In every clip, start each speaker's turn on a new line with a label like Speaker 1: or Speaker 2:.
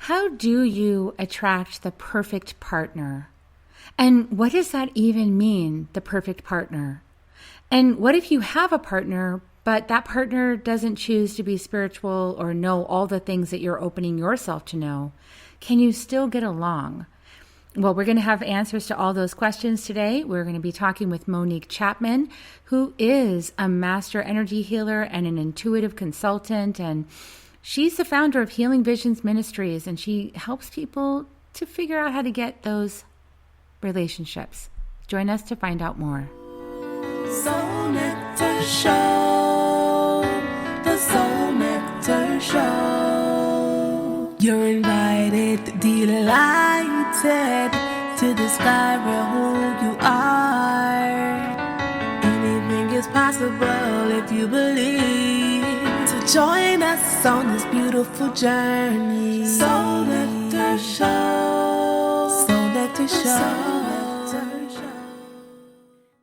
Speaker 1: How do you attract the perfect partner? And what does that even mean, the perfect partner? And what if you have a partner, but that partner doesn't choose to be spiritual or know all the things that you're opening yourself to know? Can you still get along? Well, we're going to have answers to all those questions today. We're going to be talking with Monique Chapman, who is a master energy healer and an intuitive consultant. And she's the founder of Healing Visions Ministries, and she helps people to figure out how to get those relationships. Join us to find out more.
Speaker 2: Soul Nectar Show, the Soul Nectar Show. You're invited, delighted to discover who you are. Anything is possible if you believe. So join us on this beautiful journey. Soul Nectar Show, Soul Nectar Show.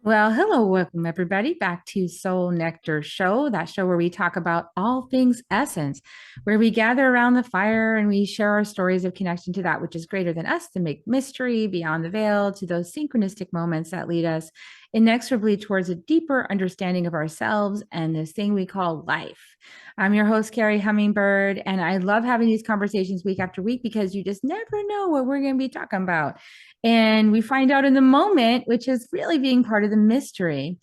Speaker 1: Well, hello, welcome everybody back to Soul Nectar Show, that show where we talk about all things essence, where we gather around the fire and we share our stories of connection to that which is greater than us, to make mystery beyond the veil, to those synchronistic moments that lead us inexorably towards a deeper understanding of ourselves and this thing we call life. I'm your host, Carrie Hummingbird, and I love having these conversations week after week because you just never know what we're going to be talking about. And we find out in the moment, which is really being part of the mystery.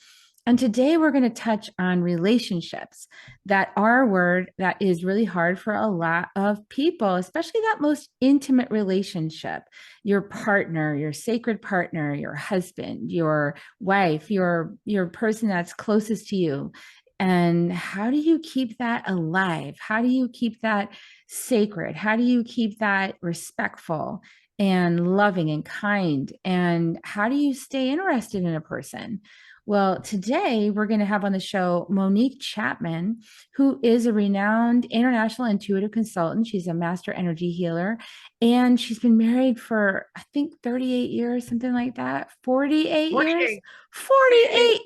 Speaker 1: And today we're going to touch on relationships, that R word that is really hard for a lot of people, especially that most intimate relationship, your partner, your sacred partner, your husband, your wife, your person that's closest to you. And how do you keep that alive? How do you keep that sacred? How do you keep that respectful and loving and kind? And how do you stay interested in a person? Well, today we're going to have on the show Monique Chapman, who is a renowned international intuitive consultant. She's a master energy healer, and she's been married for, I think, 38 years, something like that. 48 years? 48.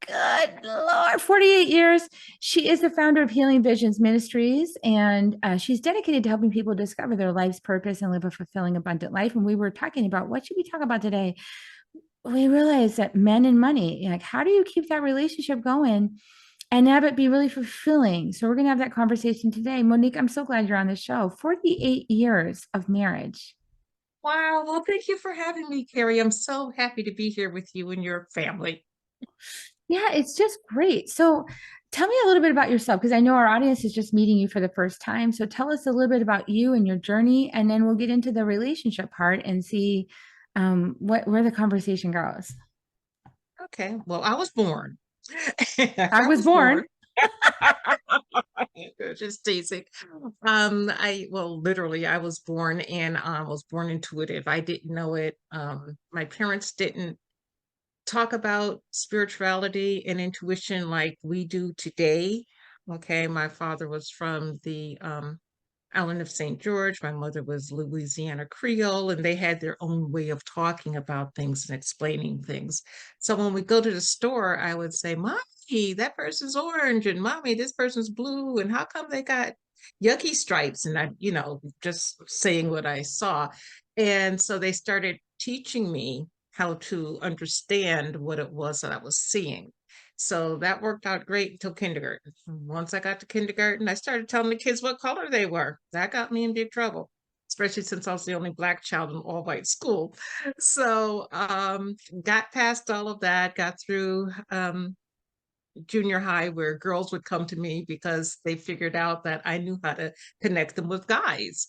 Speaker 1: Good Lord, 48 years. She is the founder of Healing Visions Ministries, and she's dedicated to helping people discover their life's purpose and live a fulfilling, abundant life. And we were talking about what should we talk about today? We realized that men and money, like, how do you keep that relationship going and have it be really fulfilling? So we're going to have that conversation today. Monique, I'm so glad you're on the show. 48 years of marriage.
Speaker 3: Wow. Well, thank you for having me, Carrie. I'm so happy to be here with you and your family.
Speaker 1: Yeah, it's just great. So tell me a little bit about yourself, because I know our audience is just meeting you for the first time. So tell us a little bit about you and your journey, and then we'll get into the relationship part and see where the conversation goes.
Speaker 3: Okay. Well, I was born.
Speaker 1: I was born.
Speaker 3: Just teasing. Literally, I was born and I was born intuitive. I didn't know it. My parents didn't talk about spirituality and intuition like we do today. Okay. My father was from the island of St. George. My mother was Louisiana Creole, and they had their own way of talking about things and explaining things. So when we go to the store, I would say, Mommy, that person's orange, and Mommy, this person's blue, and how come they got yucky stripes? And I, just saying what I saw. And so they started teaching me how to understand what it was that I was seeing. So that worked out great until kindergarten. Once I got to kindergarten, I started telling the kids what color they were. That got me in big trouble, especially since I was the only Black child in all white school. So got past all of that, got through junior high, where girls would come to me because they figured out that I knew how to connect them with guys.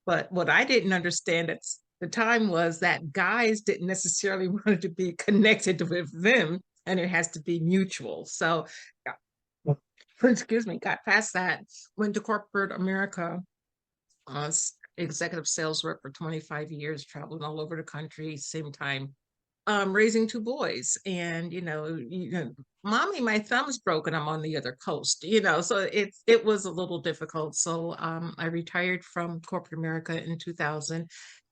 Speaker 3: But what I didn't understand at the time was that guys didn't necessarily want to be connected with them, and it has to be mutual. So, excuse me, got past that, went to corporate America, uh, executive sales rep for 25 years, traveling all over the country, same time raising two boys. And Mommy, my thumb's broken, I'm on the other coast, so it was a little difficult. So I retired from corporate America in 2000.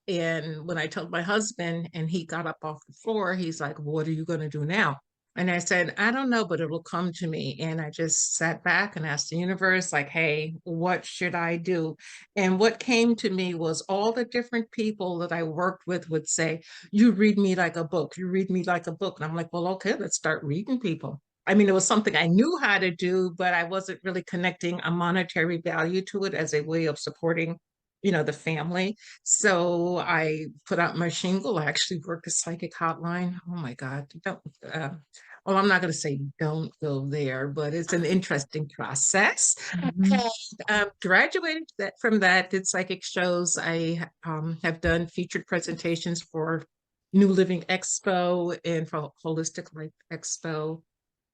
Speaker 3: And when I told my husband and he got up off the floor, he's like, what are you going to do now? And I said, I don't know, but it'll come to me. And I just sat back and asked the universe, like, hey, what should I do? And what came to me was all the different people that I worked with would say, you read me like a book. You read me like a book. And I'm like, well, okay, let's start reading people. I mean, it was something I knew how to do, but I wasn't really connecting a monetary value to it as a way of supporting, the family. So I put out my shingle. I actually worked a psychic hotline. Oh my God. Don't, well, I'm not going to say don't go there, but it's an interesting process.
Speaker 1: Mhm.
Speaker 3: And graduated from that, did psychic shows. I have done featured presentations for New Living Expo and for Holistic Life Expo.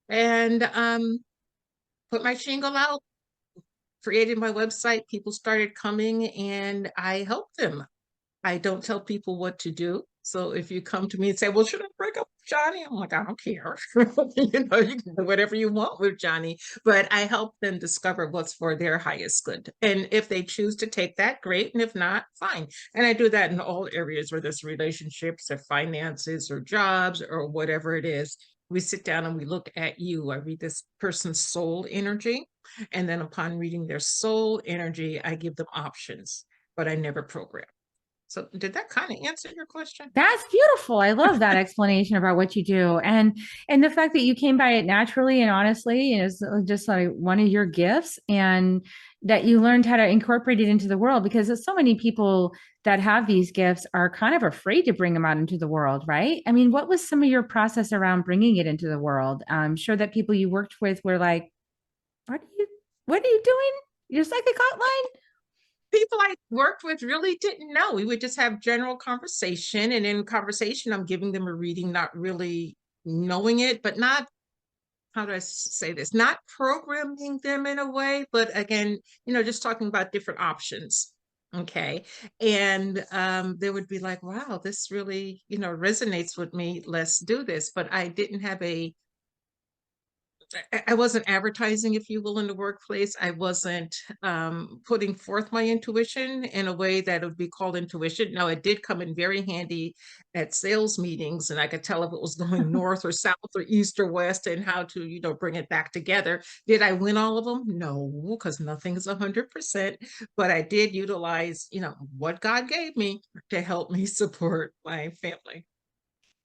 Speaker 3: And put my shingle out, created my website. People started coming and I helped them. I don't tell people what to do. So if you come to me and say, well, should I break up with Johnny? I'm like, I don't care. You can do whatever you want with Johnny. But I help them discover what's for their highest good. And if they choose to take that, great. And if not, fine. And I do that in all areas, whether it's relationships or finances or jobs or whatever it is. We sit down and we look at you. I read this person's soul energy. And then upon reading their soul energy, I give them options, but I never program. So did that kind of answer your question?
Speaker 1: That's beautiful. I love that explanation about what you do, and the fact that you came by it naturally and honestly, and it's just like one of your gifts, and that you learned how to incorporate it into the world. Because there's so many people that have these gifts are kind of afraid to bring them out into the world, right? I mean, what was some of your process around bringing it into the world? I'm sure that people you worked with were like, "What are you, what are you doing? Your psychic hotline?"
Speaker 3: People I worked with really didn't know. We would just have general conversation. And in conversation, I'm giving them a reading, not really knowing it, but not, how do I say this? Not programming them in a way, but again, just talking about different options. Okay. And they would be like, wow, this really, resonates with me. Let's do this. But I didn't have I wasn't advertising, if you will, in the workplace. I wasn't putting forth my intuition in a way that would be called intuition. Now, it did come in very handy at sales meetings, and I could tell if it was going north or south or east or west and how to, bring it back together. Did I win all of them? No, because nothing is 100%. But I did utilize, what God gave me to help me support my family.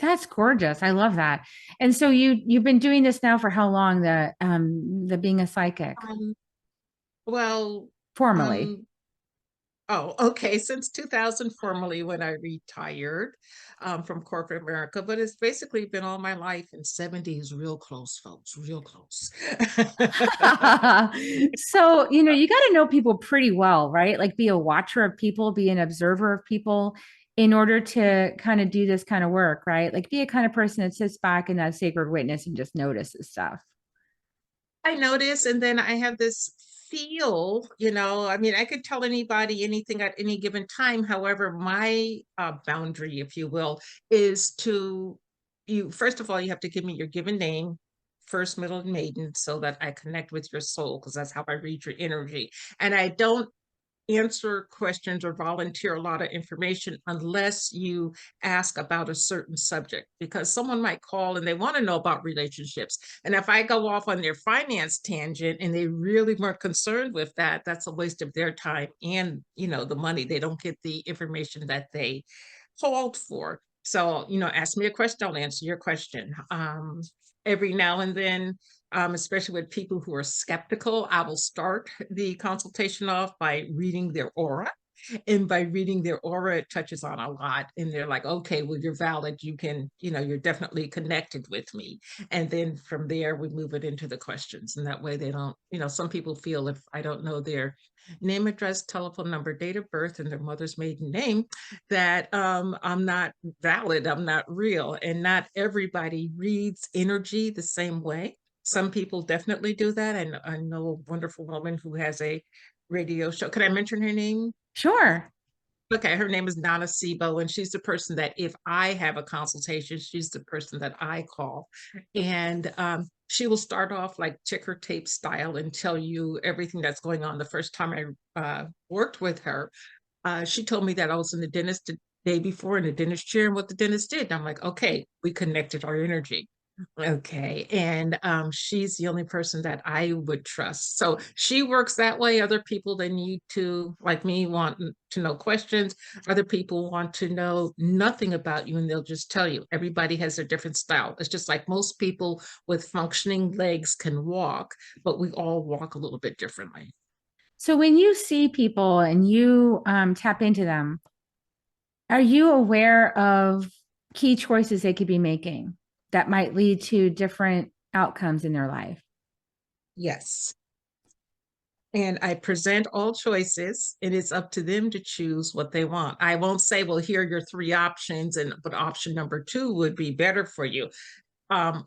Speaker 1: That's gorgeous. I love that. And so you've been doing this now for how long? The being a psychic
Speaker 3: Um, well,
Speaker 1: formally.
Speaker 3: um, Oh, okay. Since 2000, formally when I retired from corporate America, but it's basically been all my life, and 70 is real close, folks, real close.
Speaker 1: So, you got to know people pretty well, right? Like be a watcher of people, be an observer of people in order to kind of do this kind of work, right? Like be a kind of person that sits back in that sacred witness and just notices stuff.
Speaker 3: I notice, and then I have this feel, I mean, I could tell anybody anything at any given time. However, my boundary, if you will, is first of all, you have to give me your given name, first, middle, and maiden, so that I connect with your soul, because that's how I read your energy. And I don't answer questions or volunteer a lot of information unless you ask about a certain subject, because someone might call and they want to know about relationships, and if I go off on their finance tangent and they really weren't concerned with that, that's a waste of their time and the money. They don't get the information that they called for. So ask me a question, I'll answer your question. Every now and then, especially with people who are skeptical, I will start the consultation off by reading their aura. And by reading their aura, it touches on a lot. And they're like, okay, well, you're valid. You can, you're definitely connected with me. And then from there, we move it into the questions. And that way they don't, some people feel if I don't know their name, address, telephone number, date of birth, and their mother's maiden name, that I'm not valid, I'm not real. And not everybody reads energy the same way. Some people definitely do that. And I know a wonderful woman who has a radio show. Can I mention her name?
Speaker 1: Sure.
Speaker 3: Okay, her name is Donna Sebo, and she's the person that if I have a consultation, she's the person that I call. And she will start off like ticker tape style and tell you everything that's going on. The first time I worked with her, she told me that I was in the dentist the day before in the dentist chair and what the dentist did. And I'm like, okay, we connected our energy. Okay. And she's the only person that I would trust. So she works that way. Other people that need to, like me, want to know questions. Other people want to know nothing about you and they'll just tell you. Everybody has a different style. It's just like most people with functioning legs can walk, but we all walk a little bit differently.
Speaker 1: So when you see people and you tap into them, are you aware of key choices they could be making that might lead to different outcomes in their life?
Speaker 3: Yes. And I present all choices, and it's up to them to choose what they want. I won't say, well, here are your three options, and but option number two would be better for you.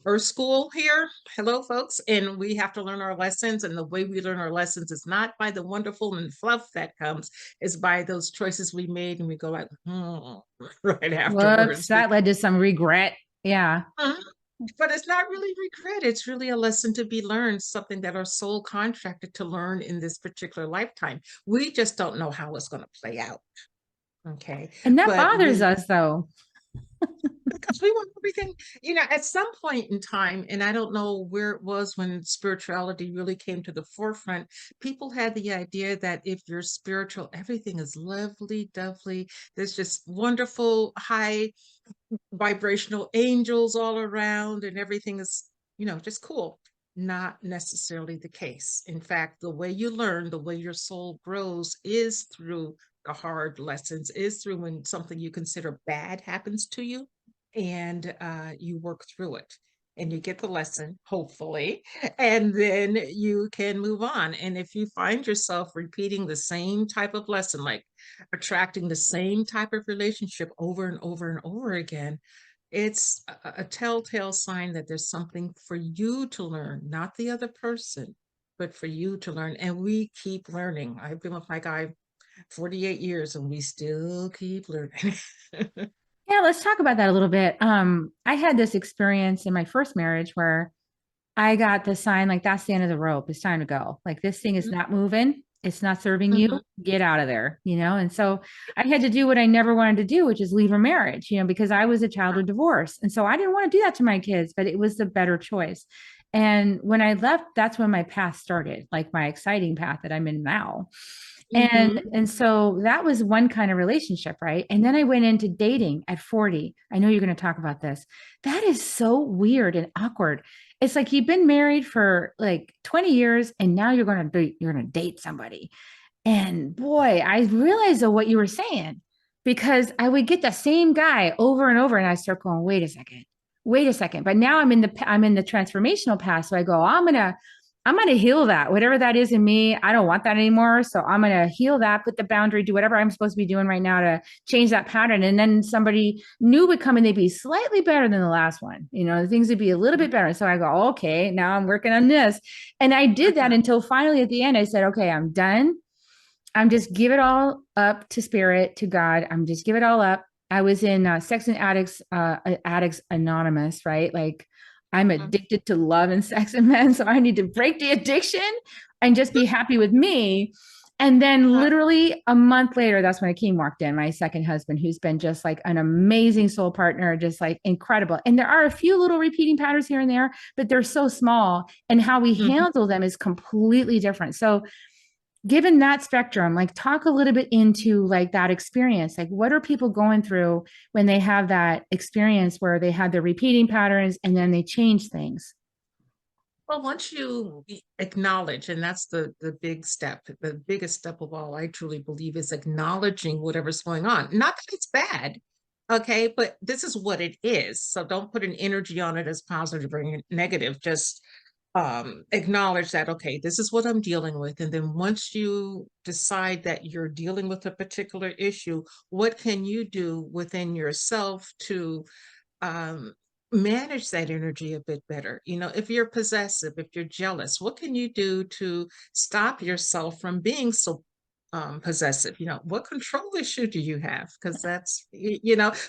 Speaker 3: Earth School here, hello, folks, and we have to learn our lessons. And the way we learn our lessons is not by the wonderful and fluff that comes, is by those choices we made, and we go like, right
Speaker 1: Whoops,
Speaker 3: afterwards.
Speaker 1: that led to some regret. Yeah.
Speaker 3: Mhm. But it's not really regret. It's really a lesson to be learned, something that our soul contracted to learn in this particular lifetime. We just don't know how it's going to play out. Okay.
Speaker 1: And that
Speaker 3: But
Speaker 1: bothers
Speaker 3: we,
Speaker 1: us though.
Speaker 3: because we want everything, at some point in time, and I don't know where it was when spirituality really came to the forefront, people had the idea that if you're spiritual, everything is lovely, dovely. There's just wonderful, high vibrational angels all around and everything is, just cool. Not necessarily the case. In fact, the way you learn, the way your soul grows is through the hard lessons, is through when something you consider bad happens to you and you work through it and you get the lesson, hopefully, and then you can move on. And if you find yourself repeating the same type of lesson, like attracting the same type of relationship over and over and over again, it's a telltale sign that there's something for you to learn, not the other person, but for you to learn. And we keep learning. I've been with my guy 48 years and we still keep learning.
Speaker 1: Yeah, let's talk about that a little bit. I had this experience in my first marriage where I got the sign like that's the end of the rope. It's time to go. Like this thing is not moving. It's not serving you.
Speaker 3: Mhm.
Speaker 1: Get out of there, And so I had to do what I never wanted to do, which is leave a marriage, because I was a child of divorce. And so I didn't want to do that to my kids, but it was the better choice. And when I left, that's when my path started, like my exciting path that I'm in now. And
Speaker 3: Mhm.
Speaker 1: and so that was one kind of relationship, right? And then I went into dating at 40. I know you're going to talk about this. That is so weird and awkward. It's like you've been married for like 20 years and now you're going to date somebody. And boy, I realized though what you were saying because I would get the same guy over and over and I start going, wait a second. Wait a second. But now I'm in the transformational path. So I go, I'm gonna heal that, whatever that is in me. I don't want that anymore. So I'm gonna heal that, put the boundary, do whatever I'm supposed to be doing right now to change that pattern. And then somebody new would come and they'd be slightly better than the last one. Things would be a little bit better. So I go, okay, now I'm working on this. And I did that until finally at the end, I said, okay, I'm done. I'm just give it all up to spirit, to God. I'm just give it all up. I was in Sex and Addicts Anonymous, right? Like I'm addicted to love and sex and men, so I need to break the addiction and just be happy with me. And then literally a month later, that's when Akeem walked in, my second husband, who's been just like an amazing soul partner, just like incredible. And there are a few little repeating patterns here and there, but they're so small. And how we
Speaker 3: Mhm.
Speaker 1: handle them is completely different. So given that spectrum, like talk a little bit into like that experience. Like what are people going through when they have that experience where they have the repeating patterns and then they change things?
Speaker 3: Well, once you acknowledge, and that's the big step, the biggest step of all, I truly believe is acknowledging whatever's going on. Not that it's bad, okay, but this is what it is. So don't put an energy on it as positive or negative. Just acknowledge that, okay, this is what I'm dealing with. And then once you decide that you're dealing with a particular issue, what can you do within yourself to um, manage that energy a bit better? If you're possessive, if you're jealous, what can you do to stop yourself from being so possessive? What control issue do you have? Because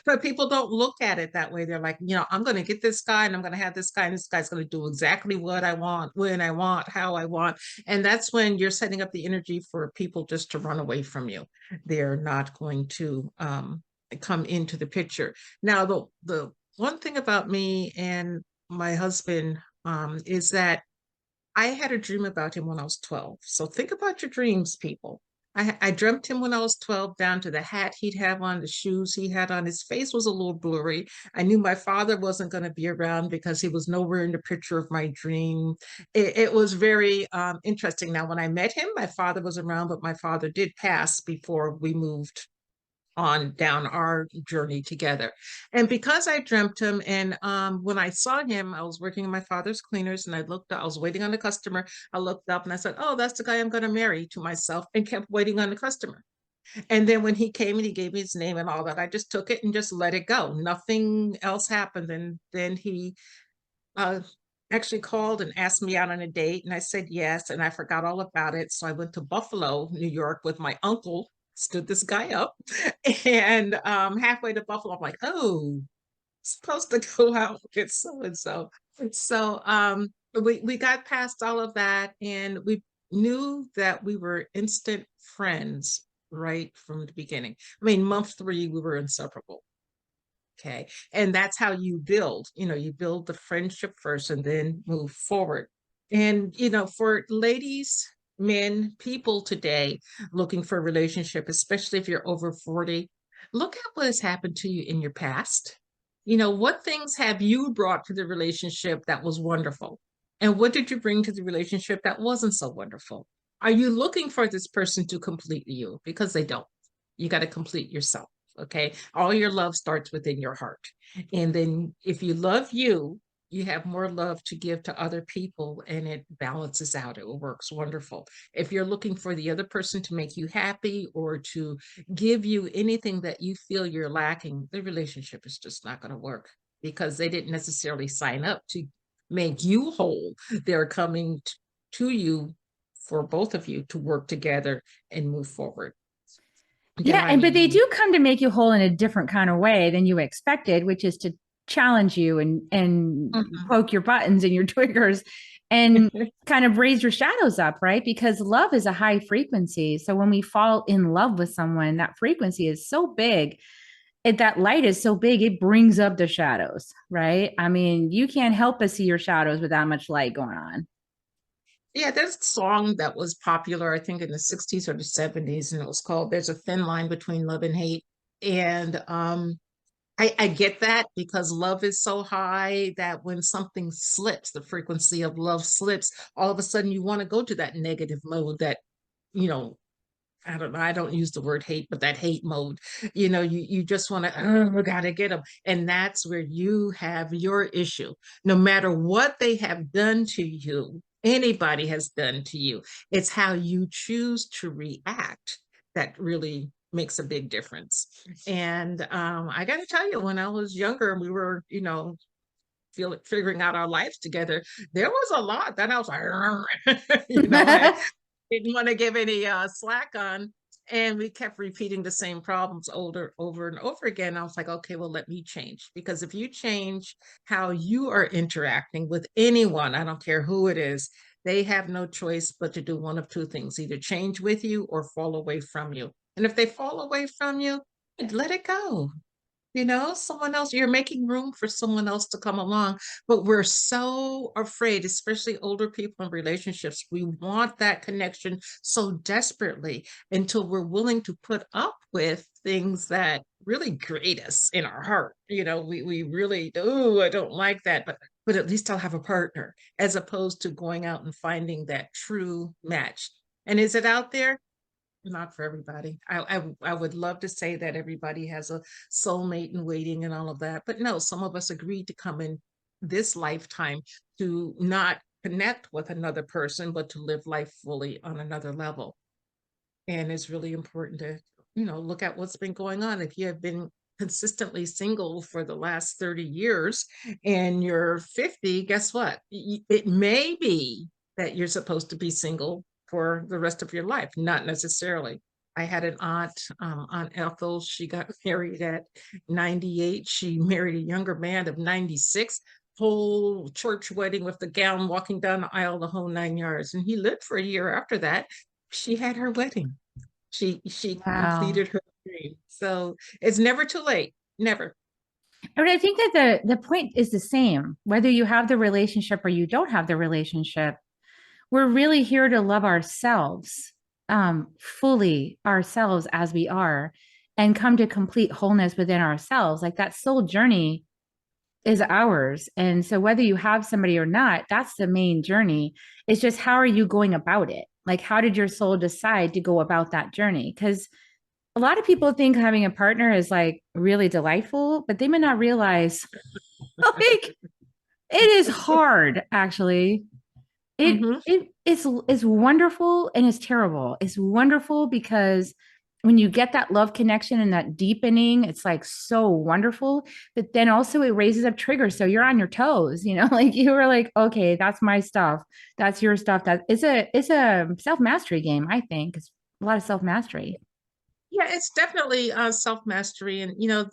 Speaker 3: but people don't look at it that way. They're like, I'm going to get this guy and I'm going to have this guy and this guy's going to do exactly what I want, when I want, how I want. And that's when you're setting up the energy for people just to run away from you. They're not going to come into the picture. Now, the one thing about me, and my husband is that I had a dream about him when I was 12. So think about your dreams, people. I dreamt him when I was 12, down to the hat he'd have on, the shoes he had on. His face was a little blurry. I knew my father wasn't going to be around because he was nowhere in the picture of my dream. It was very interesting. Now, when I met him, my father was around, but my father did pass before we moved on down our journey together. And because I dreamt him, and when I saw him, I was working in my father's cleaners, and I looked up, I was waiting on the customer. I looked up and I said, "Oh, that's the guy I'm going to marry," to myself, and kept waiting on the customer. And then when he came and he gave me his name and all that, I just took it and just let it go. Nothing else happened. And then he uh, actually called and asked me out on a date, and I said yes, and I forgot all about it. So I went to Buffalo, New York, with my uncle, stood this guy up, and halfway to Buffalo, I'm like, "Oh, supposed to go out with so and so." So we got past all of that, and we knew that we were instant friends right from the beginning. I mean, month 3, we were inseparable. Okay. And that's how you build, you build the friendship first and then move forward. And, for ladies, men, people today looking for a relationship, especially if you're over 40, look at what has happened to you in your past. What things have you brought to the relationship that was wonderful? And what did you bring to the relationship that wasn't so wonderful? Are you looking for this person to complete you? Because they don't. You got to complete yourself. Okay. All your love starts within your heart. And then if you love you, you have more love to give to other people, and it balances out. It works wonderful. If you're looking for the other person to make you happy or to give you anything that you feel you're lacking, the relationship is just not going to work, because they didn't necessarily sign up to make you whole. They're coming to you for both of you to work together and move forward.
Speaker 1: Yeah,
Speaker 3: Yeah, I
Speaker 1: and but they
Speaker 3: mean,
Speaker 1: do come to make you whole in a different kind of way than you expected, which is to challenge you and poke your buttons and your triggers and
Speaker 3: mhm.
Speaker 1: kind of raise your shadows up, right? Because love is a high frequency. So when we fall in love with someone, that frequency is so big, that light is so big, it brings up the shadows, right? I mean, you can't help but see your shadows with that much light going on.
Speaker 3: Yeah, there's a song that was popular, I think, in the 60s or the 70s, and it was called "There's a Thin Line Between Love and Hate." And I get that, because love is so high that when something slips, the frequency of love slips, all of a sudden you want to go to that negative mode, that, you know, I don't know, I don't use the word hate, but that hate mode, you just want to, oh, gotta get them. And that's where you have your issue. No matter what they have done to you, anybody has done to you, it's how you choose to react that really makes a big difference. And I got to tell you, when I was younger and we were, figuring out our lives together, there was a lot that I was like, I didn't want to give any slack on. And we kept repeating the same problems over and over again. I was like, okay, well, let me change. Because if you change how you are interacting with anyone, I don't care who it is, they have no choice but to do one of two things: either change with you or fall away from you. And if they fall away from you, let it go. Someone else, you're making room for someone else to come along. But we're so afraid, especially older people in relationships. We want that connection so desperately, until we're willing to put up with things that really grate us in our heart. We really, oh, I don't like that, but at least I'll have a partner, as opposed to going out and finding that true match. And is it out there? Not for everybody. I would love to say that everybody has a soulmate in waiting and all of that, but no, some of us agreed to come in this lifetime to not connect with another person, but to live life fully on another level. And it's really important to, look at what's been going on. If you have been consistently single for the last 30 years and you're 50, guess what? It may be that you're supposed to be single for the rest of your life. Not necessarily. I had an aunt, Aunt Ethel. She got married at 98. She married a younger man of 96. Whole church wedding with the gown, walking down the aisle, the whole 9 yards. And he lived for a year after that. She had her wedding. She
Speaker 1: Wow.
Speaker 3: completed her dream. So it's never too late. Never.
Speaker 1: But I think that the point is the same, whether you have the relationship or you don't have the relationship. We're really here to love ourselves, fully ourselves as we are, and come to complete wholeness within ourselves. Like that soul journey is ours. And so whether you have somebody or not, that's the main journey. It's just how are you going about it? Like how did your soul decide to go about that journey? Because a lot of people think having a partner is like really delightful, but they may not realize like it is hard actually. it
Speaker 3: Mm-hmm.
Speaker 1: it's wonderful and it's terrible. It's wonderful because when you get that love connection and that deepening, it's like so wonderful. But then also it raises up triggers, so you're on your toes. Like you were like, okay, that's my stuff, that's your stuff. That it's a self mastery game. I think it's a lot of self mastery.
Speaker 3: Yeah, it's definitely self-mastery. And,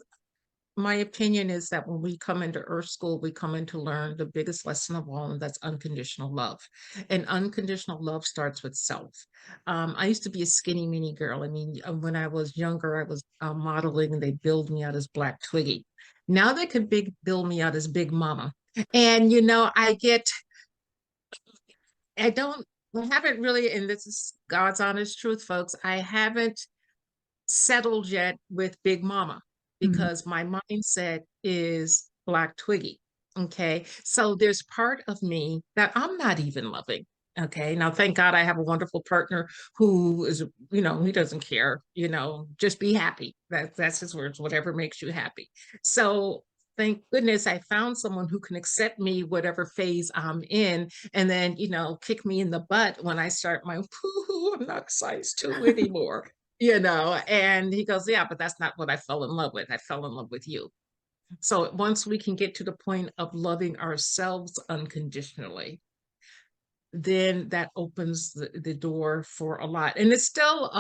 Speaker 3: my opinion is that when we come into Earth School, we come in to learn the biggest lesson of all, and that's unconditional love. And unconditional love starts with self. I used to be a skinny mini girl. I mean, when I was younger, I was modeling, and they billed me out as Black Twiggy. Now they could bill me out as Big Mama. And, I don't, I haven't really, and this is God's honest truth, folks, I haven't settled yet with Big Mama
Speaker 1: Mhm.
Speaker 3: because my mindset is Black Twiggy. Okay. So there's part of me that I'm not even loving. Okay. Now, thank God I have a wonderful partner who is, he doesn't care, just be happy. That's his words, whatever makes you happy. So thank goodness I found someone who can accept me, whatever phase I'm in, and then, kick me in the butt when I start my, I'm not size two anymore. And he goes, yeah, but that's not what I fell in love with. I fell in love with you. So once we can get to the point of loving ourselves unconditionally, then that opens the door for a lot. And it's still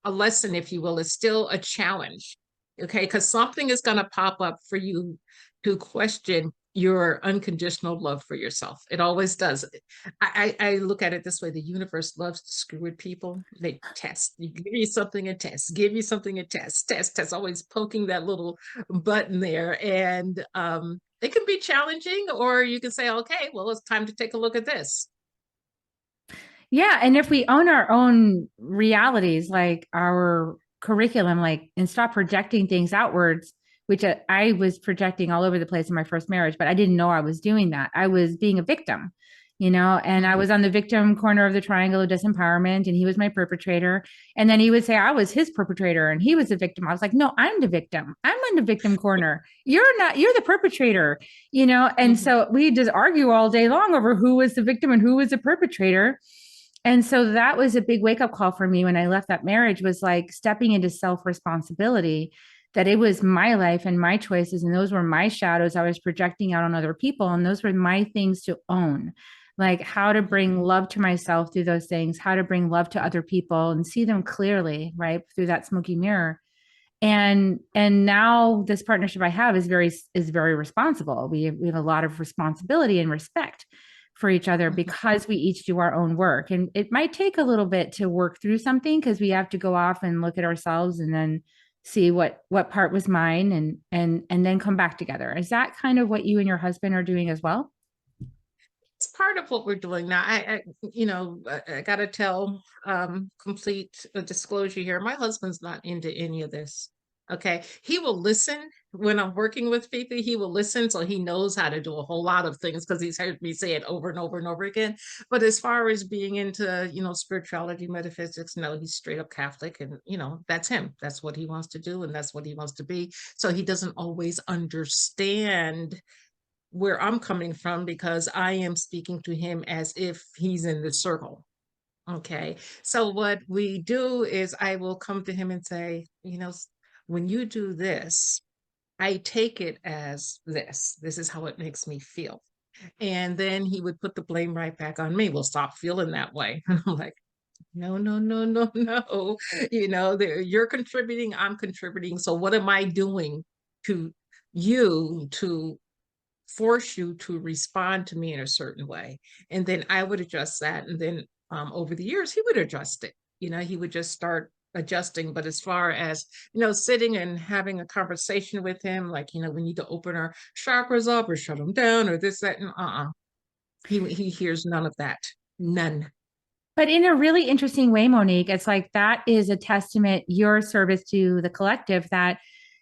Speaker 3: a lesson, if you will. It's still a challenge. Okay. Because something is going to pop up for you to question your unconditional love for yourself. It always does. I look at it this way: the universe loves to screw with people. They test. You give you something and test, give you something and test, always poking that little button there. And it can be challenging, or you can say, okay, well, it's time to take a look at this.
Speaker 1: Yeah, and if we own our own realities, like our curriculum, like and stop projecting things outwards, which I was projecting all over the place in my first marriage, but I didn't know I was doing that. I was being a victim, and I
Speaker 3: Mhm.
Speaker 1: was on the victim corner of the triangle of disempowerment, and he was my perpetrator. And then he would say I was his perpetrator and he was the victim. I was like, no, I'm the victim. I'm on the victim corner. You're not, you're the perpetrator. And
Speaker 3: Mhm.
Speaker 1: so we just argue all day long over who was the victim and who was the perpetrator. And so that was a big wake up call for me when I left that marriage, was like stepping into self responsibility, that it was my life and my choices. And those were my shadows I was projecting out on other people. And those were my things to own, like how to bring love to myself through those things, how to bring love to other people and see them clearly, right? Through that smoky mirror. And now this partnership I have is very responsible. We have a lot of responsibility and respect for each other
Speaker 3: Mhm.
Speaker 1: because we each do our own work. And it might take a little bit to work through something because we have to go off and look at ourselves and then see what part was mine, and then come back together. Is that kind of what you and your husband are doing as well?
Speaker 3: It's part of what we're doing now. I got to tell complete disclosure here. My husband's not into any of this. Okay. He will listen when I'm working with people. He will listen, so he knows how to do a whole lot of things because he's heard me say it over and over and over again. But as far as being into, spirituality, metaphysics, no, he's straight up Catholic, and, that's him. That's what he wants to do, and that's what he wants to be. So he doesn't always understand where I'm coming from because I am speaking to him as if he's in the circle. Okay. So what we do is I will come to him and say, when you do this, I take it as this. This is how it makes me feel. And then he would put the blame right back on me. Well, stop feeling that way. And I'm like, no, no, no, no, no. You're contributing, I'm contributing. So what am I doing to you to force you to respond to me in a certain way? And then I would adjust that. And then over the years, he would adjust it. He would just start adjusting. But as far as, sitting and having a conversation with him, like, we need to open our chakras up or shut them down or this, that, and he hears none of that. None.
Speaker 1: But in a really interesting way, Monique, it's like that is a testament, your service to the collective, that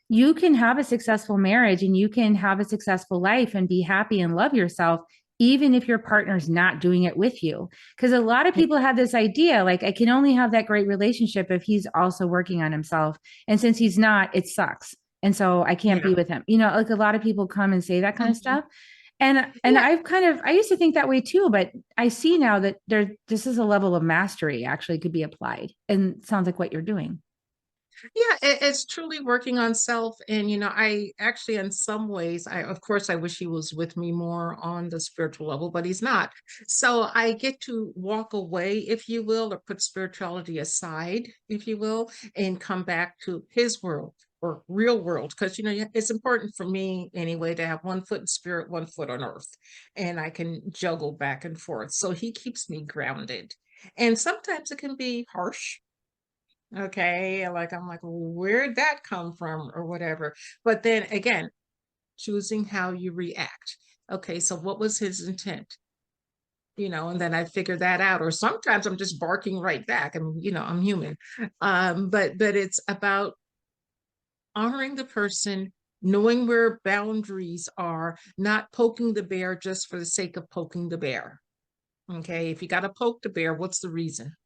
Speaker 1: you can have a successful marriage and you can have a successful life and be happy and love yourself, even if your partner's not doing it with you. Because a lot of people have this idea, like, I can only have that great relationship if he's also working on himself. And since he's not, it sucks. And so I can't
Speaker 3: Yeah.
Speaker 1: be with him. Like a lot of people come and say that kind of
Speaker 3: Mhm.
Speaker 1: stuff. And
Speaker 3: Yeah.
Speaker 1: I used to think that way too, but I see now that this is a level of mastery actually could be applied, and sounds like what you're doing.
Speaker 3: Yeah, it's truly working on self. And, I actually, in some ways, of course, I wish he was with me more on the spiritual level, but he's not. So I get to walk away, if you will, or put spirituality aside, if you will, and come back to his world or real world. Because, it's important for me anyway to have one foot in spirit, one foot on earth, and I can juggle back and forth. So he keeps me grounded. And sometimes it can be harsh. Okay, like I'm like, where'd that come from or whatever. But then again, choosing how you react. Okay, so what was his intent? And then I figure that out. Or sometimes I'm just barking right back. And I'm human. But it's about honoring the person, knowing where boundaries are, not poking the bear just for the sake of poking the bear. Okay, if you got to poke the bear, what's the reason?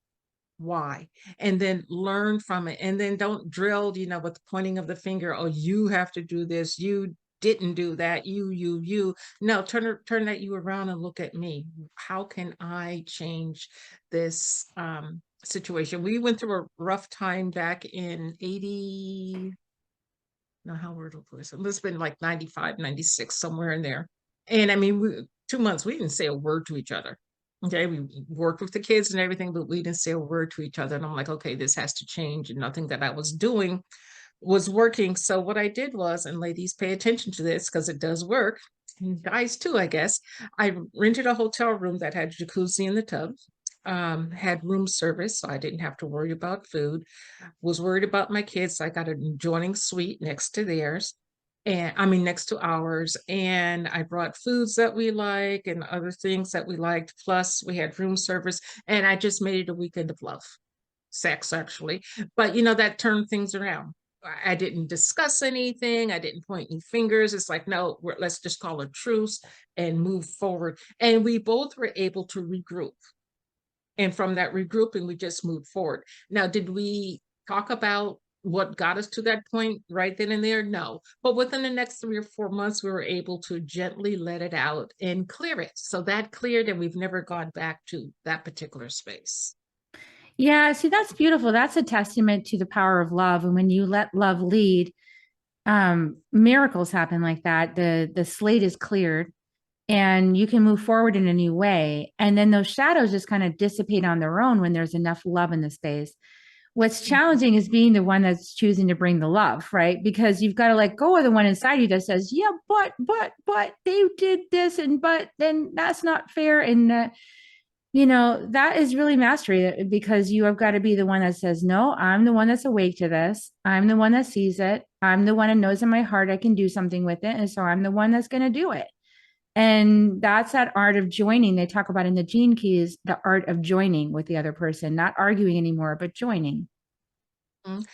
Speaker 3: Why? And then learn from it. And then don't drill, with the pointing of the finger. Oh, you have to do this. You didn't do that. You. No, turn that you around and look at me. How can I change this situation? We went through a rough time back in 80. Now, how old was it? It's been like 95, 96, somewhere in there. And I mean, 2 months, we didn't say a word to each other. Okay, we worked with the kids and everything, but we didn't say a word to each other. And I'm like, okay, this has to change. And nothing that I was doing was working. So what I did was, and ladies, pay attention to this because it does work. And guys too, I guess. I rented a hotel room that had jacuzzi in the tub, had room service, so I didn't have to worry about food. Was worried about my kids. So I got an adjoining suite next to theirs. And I mean, next to ours. And I brought foods that we like and other things that we liked. Plus, we had room service. And I just made it a weekend of love, sex, actually. But, that turned things around. I didn't discuss anything. I didn't point any fingers. It's like, no, let's just call a truce and move forward. And we both were able to regroup. And from that regrouping, we just moved forward. Now, did we talk about what got us to that point right then and there? No. But within the next 3 or 4 months, we were able to gently let it out and clear it. So that cleared, and we've never gone back to that particular space.
Speaker 1: Yeah, see, that's beautiful. That's a testament to the power of love. And when you let love lead, miracles happen like that. The slate is cleared and you can move forward in a new way. And then those shadows just kind of dissipate on their own when there's enough love in the space. What's challenging is being the one that's choosing to bring the love, right? Because you've got to let go of the one inside you that says, yeah, but they did this, and but then that's not fair. And that is really mastery, because you have got to be the one that says, no, I'm the one that's awake to this. I'm the one that sees it. I'm the one that knows in my heart I can do something with it. And so I'm the one that's going to do it. And that's that art of joining. They talk about in the Gene Keys, the art of joining with the other person, not arguing anymore, but joining.
Speaker 3: Mhm.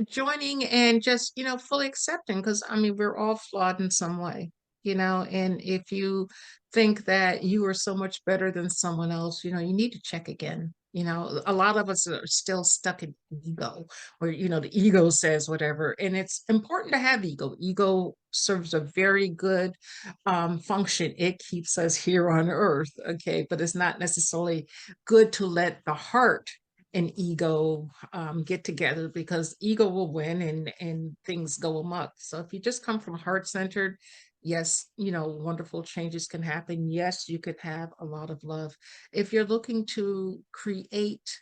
Speaker 3: Joining and just, fully accepting, because I mean, we're all flawed in some way, and if you think that you are so much better than someone else, you need to check again. A lot of us are still stuck in ego, where, the ego says whatever, and it's important to have ego. Ego serves a very good function. It keeps us here on earth, okay, but it's not necessarily good to let the heart and ego get together, because ego will win and things go amok. So if you just come from heart centered, yes, wonderful changes can happen. Yes, you could have a lot of love. If you're looking to create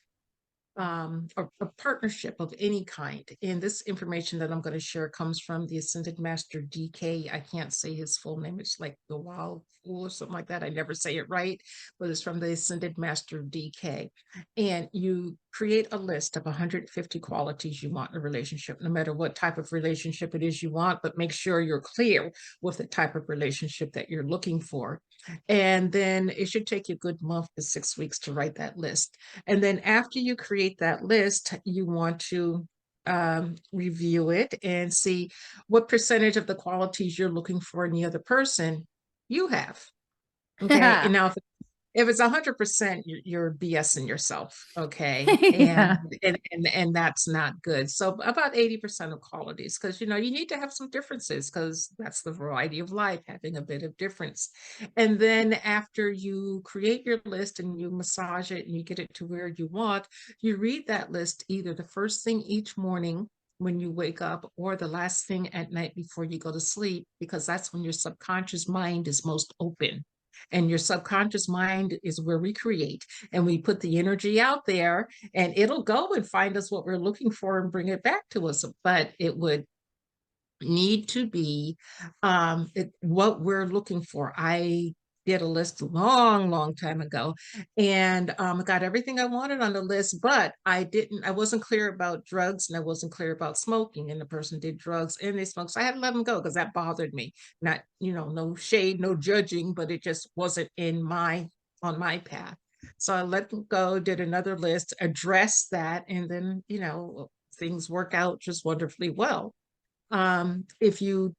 Speaker 3: a partnership of any kind. And this information that I'm going to share comes from the Ascended Master DK. I can't say his full name. It's like the Wild Fool or something like that. I never say it right, but it's from the Ascended Master DK. And you create a list of 150 qualities you want in a relationship, no matter what type of relationship it is you want, but make sure you're clear with the type of relationship that you're looking for. And then it should take you a good month to 6 weeks to write that list. And then after you create that list, you want to review it and see what percentage of the qualities you're looking for in the other person you have. Okay. And now if it's 100%, you're BSing yourself. Okay.
Speaker 1: Yeah.
Speaker 3: And that's not good. So about 80% of qualities, because you need to have some differences, because that's the variety of life, having a bit of difference. And then after you create your list and you massage it and you get it to where you want, you read that list either the first thing each morning when you wake up or the last thing at night before you go to sleep, because that's when your subconscious mind is most open. And your subconscious mind is where we create, and we put the energy out there, and it'll go and find us what we're looking for and bring it back to us. But it would need to be what we're looking for. I did a list a long time ago, and I got everything I wanted on the list, but I wasn't clear about drugs, and I wasn't clear about smoking, and the person did drugs and they smoked. So I had to let them go because that bothered me. Not, no shade, no judging, but it just wasn't on my path. So I let them go, did another list, addressed that, and then, things work out just wonderfully well. If you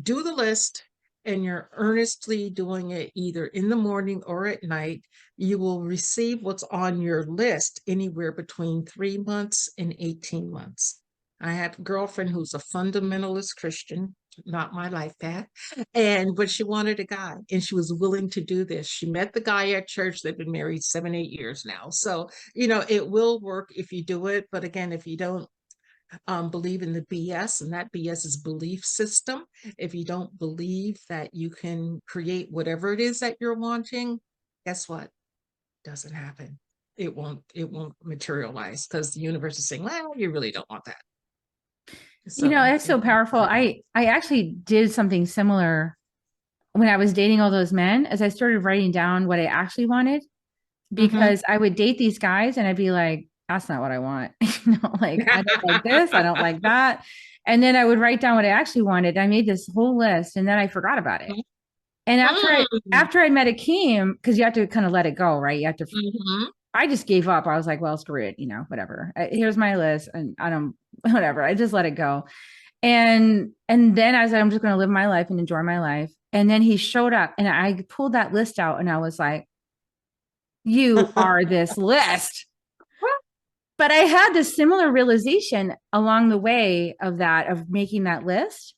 Speaker 3: do the list and you're earnestly doing it either in the morning or at night, you will receive what's on your list anywhere between 3 months and 18 months. I have a girlfriend who's a fundamentalist Christian, not my life path, but she wanted a guy and she was willing to do this. She met the guy at church. They've been married 7-8 years now. So, it will work if you do it. But again, if you don't believe in the BS, and that BS is belief system. If you don't believe that you can create whatever it is that you're wanting, guess what? Doesn't happen. It won't materialize, because the universe is saying, well, you really don't want that. So
Speaker 1: It's so powerful. I actually did something similar when I was dating all those men, as I started writing down what I actually wanted, because I would date these guys and I'd be like, that's not what I want. Like, I don't like this, I don't like that. And then I would write down what I actually wanted. I made this whole list and then I forgot about it. And after I met Akeem, because you have to kind of let it go, right? You have to I just gave up. I was like, well, screw it, whatever. Here's my list and I don't whatever. I just let it go. And then I was like, I'm just going to live my life and enjoy my life. And then he showed up and I pulled that list out and I was like, you are this list. But I had this similar realization along the way of making that list.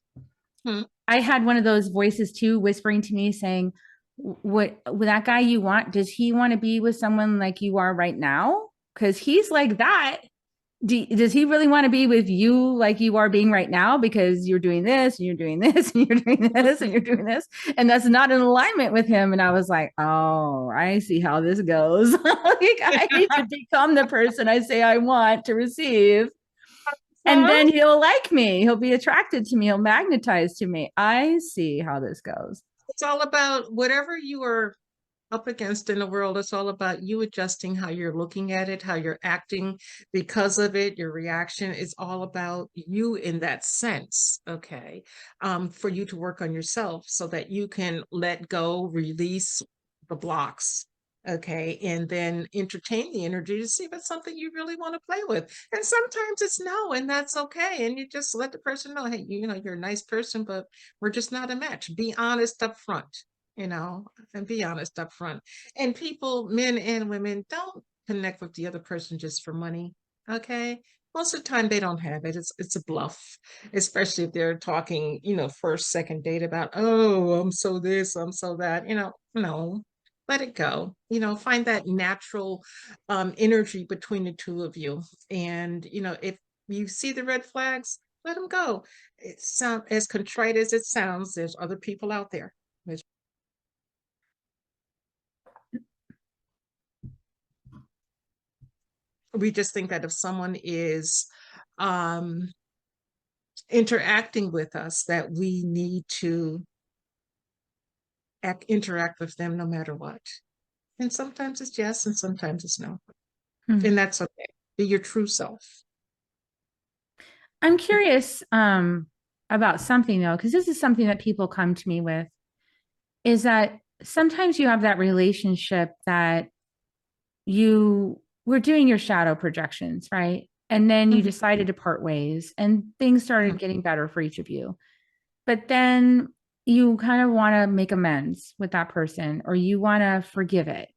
Speaker 1: I had one of those voices too, whispering to me saying, what with that guy you want, does he want to be with someone like you are right now? Because he's like that. Does he really want to be with you like you are being right now? Because you're doing this and you're doing this and you're doing this and you're doing this. And that's not in alignment with him. And I was like, oh, I see how this goes. Like, I need to become the person I say I want to receive. And then he'll like me. He'll be attracted to me. He'll magnetize to me. I see how this goes.
Speaker 3: It's all about whatever you are up against in the world. It's all about you adjusting how you're looking at it, how you're acting because of it. Your reaction is all about you in that sense. Okay. For you to work on yourself so that you can let go, release the blocks. Okay. And then entertain the energy to see if it's something you really want to play with. And sometimes it's no, and that's okay. And you just let the person know, hey, you're a nice person, but we're just not a match. Be honest up front. And be honest up front. And people, men and women, don't connect with the other person just for money. Okay. Most of the time they don't have it. It's a bluff, especially if they're talking, first, second date about, oh, I'm so this, I'm so that, no, let it go. Find that natural energy between the two of you. And, if you see the red flags, let them go. It sounds as contrite as it sounds. There's other people out there. We just think that if someone is um, interacting with us, that we need to interact with them no matter what. And sometimes it's yes, and sometimes it's no.
Speaker 1: Hmm.
Speaker 3: And that's okay. Be your true self.
Speaker 1: I'm curious about something though, because this is something that people come to me with, is that sometimes you have that relationship that you were doing your shadow projections, right? And then you
Speaker 3: Mhm,
Speaker 1: decided to part ways and things
Speaker 3: mhm,
Speaker 1: started getting better for each of you. But then you kind of want to make amends with that person or you want to forgive it.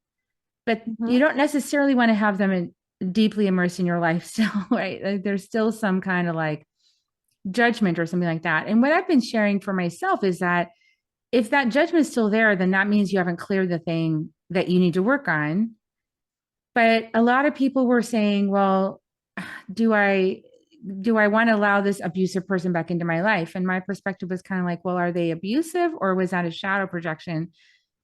Speaker 1: But
Speaker 3: mhm,
Speaker 1: you don't necessarily want to have them deeply immersed in your life still, right? Like there's still some kind of like judgment or something like that. And what I've been sharing for myself is that if that judgment is still there, then that means you haven't cleared the thing that you need to work on. But a lot of people were saying, well, do I want to allow this abusive person back into my life? And my perspective was kind of like, well, are they abusive or was that a shadow projection?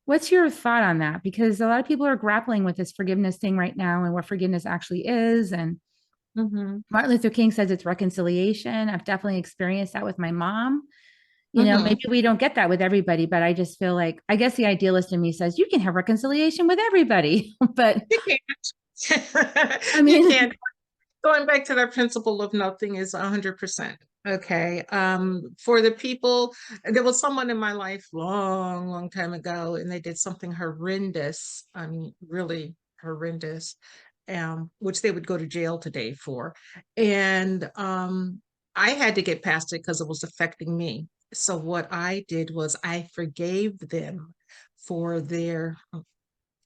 Speaker 1: What's your thought on that? Because a lot of people are grappling with this forgiveness thing right now and what forgiveness actually is. And
Speaker 3: mhm,
Speaker 1: Martin Luther King says it's reconciliation. I've definitely experienced that with my mom. You know, maybe
Speaker 3: mhm.
Speaker 1: we don't get that with everybody, but I just feel like, I guess the idealist in me says you can have reconciliation with everybody. But
Speaker 3: You can't.
Speaker 1: I
Speaker 3: You
Speaker 1: mean,
Speaker 3: can't. Going back to that principle of nothing is 100%. Okay. For the people, there was someone in my life long time ago, and they did something horrendous. I mean, really horrendous, which they would go to jail today for. And I had to get past it because it was affecting me. So what I did was I forgave them for their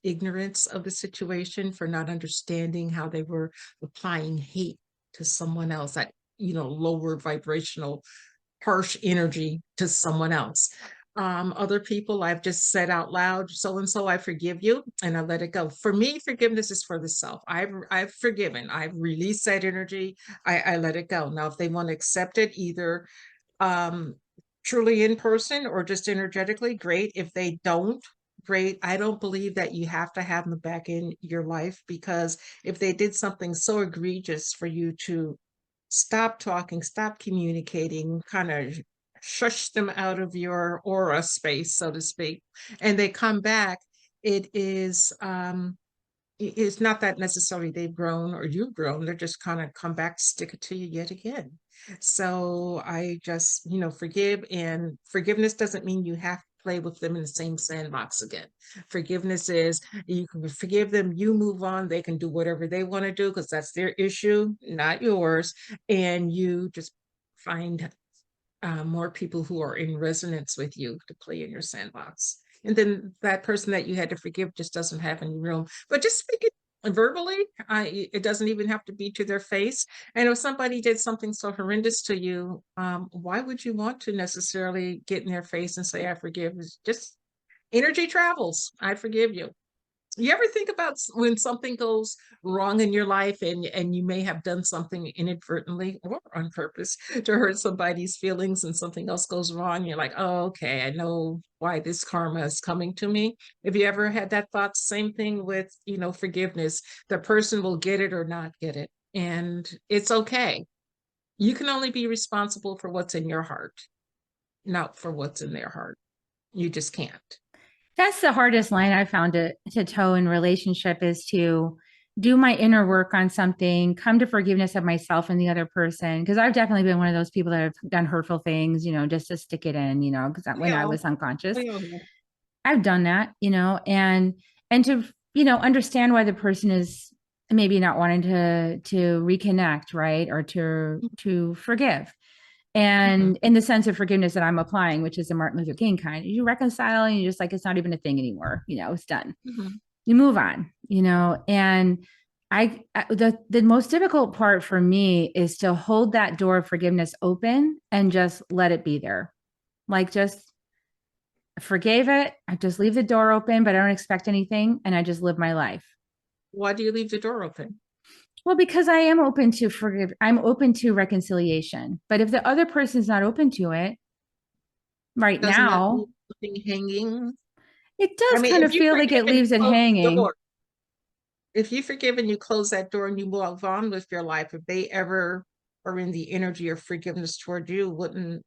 Speaker 3: ignorance of the situation, for not understanding how they were applying hate to someone else, that, lower vibrational, harsh energy to someone else. Other people I've just said out loud, so and so, I forgive you, and I let it go. For me, forgiveness is for the self. I've forgiven. I've released that energy. I let it go. Now, if they want to accept it, either um, truly in person or just energetically, great. If they don't, great. I don't believe that you have to have them back in your life, because if they did something so egregious for you to stop talking, stop communicating, kind of shush them out of your aura space, so to speak, and they come back, it is it's not that necessarily they've grown or you've grown. They're just kind of come back, stick it to you yet again. So I just, forgive. And forgiveness doesn't mean you have to play with them in the same sandbox again. Forgiveness is you can forgive them, you move on, they can do whatever they want to do because that's their issue, not yours. And you just find more people who are in resonance with you to play in your sandbox. And then that person that you had to forgive just doesn't have any room. But just speak it verbally. It doesn't even have to be to their face. And if somebody did something so horrendous to you, why would you want to necessarily get in their face and say, I forgive? It's just energy travels. I forgive you. You ever think about when something goes wrong in your life, and you may have done something inadvertently or on purpose to hurt somebody's feelings, and something else goes wrong? You're like, oh, okay, I know why this karma is coming to me. If you ever had that thought, same thing with, forgiveness. The person will get it or not get it. And it's okay. You can only be responsible for what's in your heart, not for what's in their heart. You just can't.
Speaker 1: that's the hardest line I found to toe in relationship is to do my inner work on something, come to forgiveness of myself and the other person. Because I've definitely been one of those people that have done hurtful things, just to stick it in, because
Speaker 3: We
Speaker 1: when I
Speaker 3: all,
Speaker 1: was unconscious,
Speaker 3: we all know.
Speaker 1: I've done that, and to, understand why the person is maybe not wanting to reconnect, right? Or to forgive.
Speaker 3: Mhm,
Speaker 1: And in the sense of forgiveness that I'm applying, which is the Martin Luther King kind, you reconcile and you're just like, it's not even a thing anymore. It's done.
Speaker 3: mhm.
Speaker 1: You move on, and the most difficult part for me is to hold that door of forgiveness open and just let it be there. Like just forgave it. I just leave the door open, but I don't expect anything. And I just live my life.
Speaker 3: Why do you leave the door open?
Speaker 1: Well, because I am open to I'm open to reconciliation. But if the other person's not open to it right
Speaker 3: Doesn't that leave
Speaker 1: now,
Speaker 3: something hanging?
Speaker 1: it
Speaker 3: I
Speaker 1: does
Speaker 3: mean,
Speaker 1: kind
Speaker 3: if
Speaker 1: of
Speaker 3: you
Speaker 1: feel like
Speaker 3: forgive
Speaker 1: it
Speaker 3: and you
Speaker 1: leaves it
Speaker 3: close the
Speaker 1: hanging.
Speaker 3: door, If you forgive and you close that door and you move on with your life, if they ever are in the energy of forgiveness toward you, wouldn't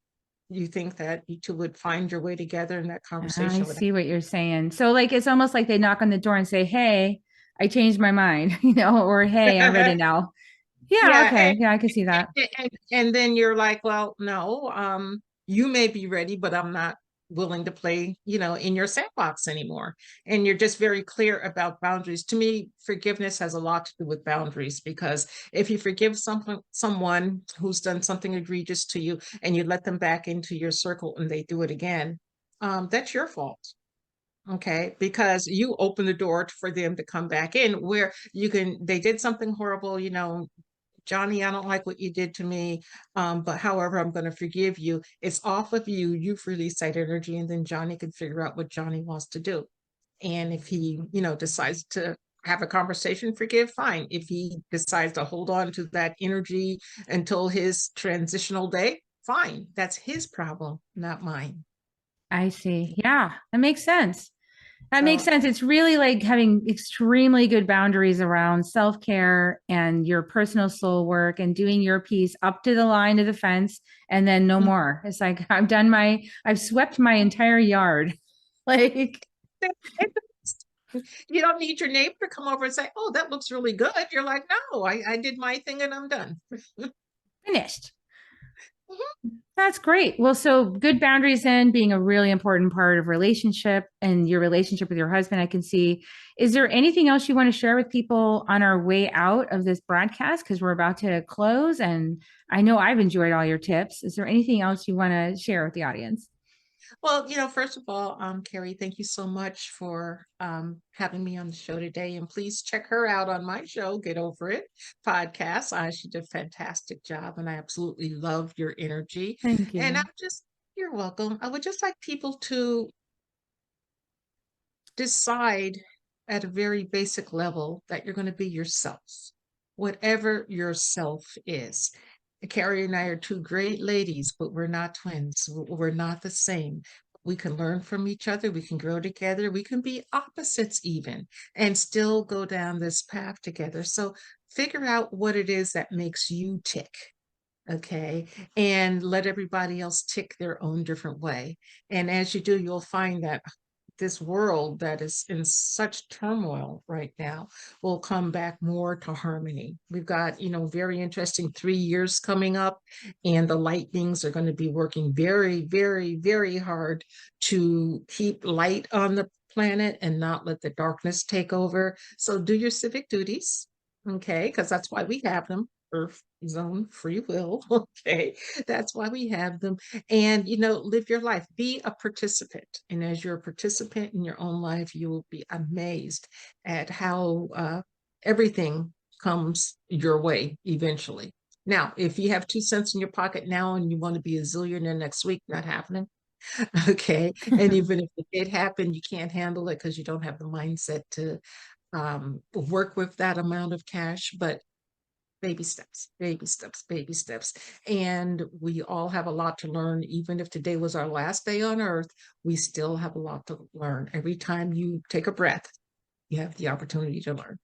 Speaker 3: you think that you two would find your way together and that
Speaker 1: I
Speaker 3: conversation would
Speaker 1: see what you're saying. So like it's almost like they knock on the door and say, "Hey, I changed my mind," or "Hey, I'm ready
Speaker 3: happen?
Speaker 1: now." Yeah,
Speaker 3: Yeah,
Speaker 1: okay. Yeah, I can see that.
Speaker 3: and then you're like, well, no, you may be ready, but I'm not willing to play, in your sandbox anymore. And you're just very clear about boundaries. To me, forgiveness has a lot to do with boundaries, because if you forgive someone who's done something egregious to you and you let them back into your circle and they do it again, that's your fault. Okay, because you open the door for them to come back in, where they did something horrible, Johnny, I don't like what you did to me, but however, I'm going to forgive you. It's off of you. You've released that energy, and then Johnny can figure out what Johnny wants to do. And if he, decides to have a conversation, forgive, fine. If he decides to hold on to that energy until his transitional day, fine. That's his problem, not mine.
Speaker 1: I see. Yeah, that makes sense. That makes
Speaker 3: So,
Speaker 1: sense. It's really like having extremely good boundaries around self-care and your personal soul work and doing your piece up to the line of the fence and then no
Speaker 3: mm,
Speaker 1: more. It's like I've swept my entire yard. Like
Speaker 3: you don't need your neighbor to come over and say, "Oh, that looks really good." You're like, "No, I did my thing and I'm done."
Speaker 1: finished. That's great. Well, so good boundaries then being a really important part of relationship and your relationship with your husband, I can see. Is there anything else you want to share with people on our way out of this broadcast? Because we're about to close and I know I've enjoyed all your tips. Is there anything else you want to share with the audience?
Speaker 3: Well, first of all, Carrie, thank you so much for having me on the show today. And please check her out on my show, Get Over It podcast. She did a fantastic job, and I absolutely love your energy.
Speaker 1: Thank
Speaker 3: And
Speaker 1: you.
Speaker 3: you're welcome. I would just like people to decide at a very basic level that you're going to be yourself, whatever yourself is. Carrie and I are two great ladies, but we're not twins. We're not the same. We can learn from each other. We can grow together. We can be opposites even and still go down this path together. So figure out what it is that makes you tick. Okay. And let everybody else tick their own different way. And as you do, you'll find that this world that is in such turmoil right now will come back more to harmony. We've got, very interesting 3 years coming up, and the light beings are going to be working very, very, very hard to keep light on the planet and not let the darkness take over. So do your civic duties. Okay, because that's why we have them. Earth zone free will. Okay, that's why we have them. And live your life, be a participant, and as you're a participant in your own life, you will be amazed at how everything comes your way eventually. Now, if you have 2 cents in your pocket now and you want to be a zillionaire next week, not happening. Okay, and even if it did happen, you can't handle it because you don't have the mindset to work with that amount of cash. But baby steps, baby steps, baby steps. And we all have a lot to learn. Even if today was our last day on earth, we still have a lot to learn. Every time you take a breath, you have the opportunity to learn.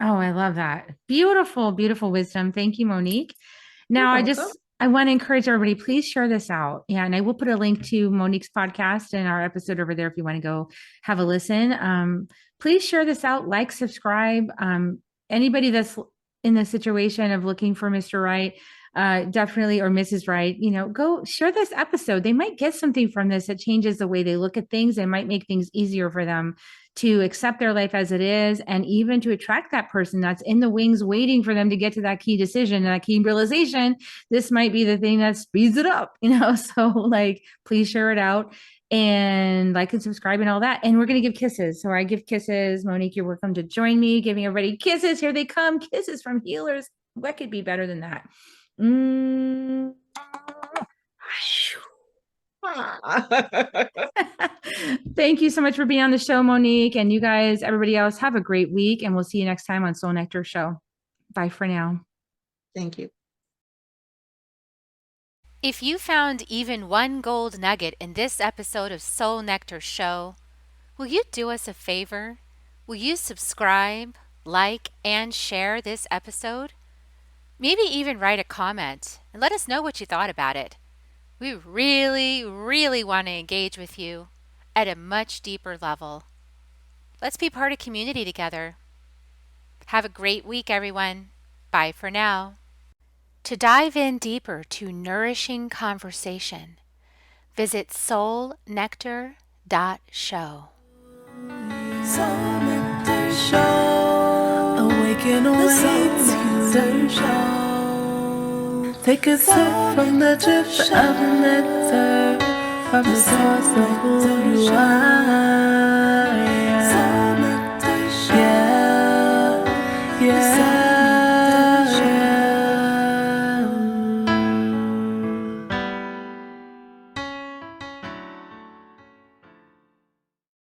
Speaker 1: Oh, I love that. Beautiful, beautiful wisdom. Thank you, Monique.
Speaker 3: You're
Speaker 1: Now,
Speaker 3: welcome.
Speaker 1: I want to encourage everybody, please share this out. Yeah, and I will put a link to Monique's podcast and our episode over there if you want to go have a listen. Please share this out, like, subscribe. Anybody that's in the situation of looking for Mr. Right, definitely, or Mrs. Right, go share this episode. They might get something from this that changes the way they look at things and might make things easier for them to accept their life as it is, and even to attract that person that's in the wings waiting for them to get to that key decision, that key realization. This might be the thing that speeds it up, so like please share it out and like and subscribe and all that. And we're going to give kisses, so I give kisses. Monique, you're welcome to join me giving everybody kisses. Here they come, kisses from healers. What could be better than that? mm. Thank you so much for being on the show, Monique. And you guys, everybody else, have a great week. And we'll see you next time on Soul Nectar Show. Bye for now.
Speaker 3: Thank you.
Speaker 4: If you found even one gold nugget in this episode of Soul Nectar Show, will you do us a favor? Will you subscribe, like, and share this episode? Maybe even write a comment and let us know what you thought about it. We really, really want to engage with you at a much deeper level. Let's be part of community together. Have a great week, everyone. Bye for now. To dive in deeper to nourishing conversation, visit soulnectar.show.
Speaker 2: Soul Nectar Show. Awaken, awake to show. Take a sip from the drip of the nectar, from the source of who you are. Soul Nectar Show. Yeah, yeah.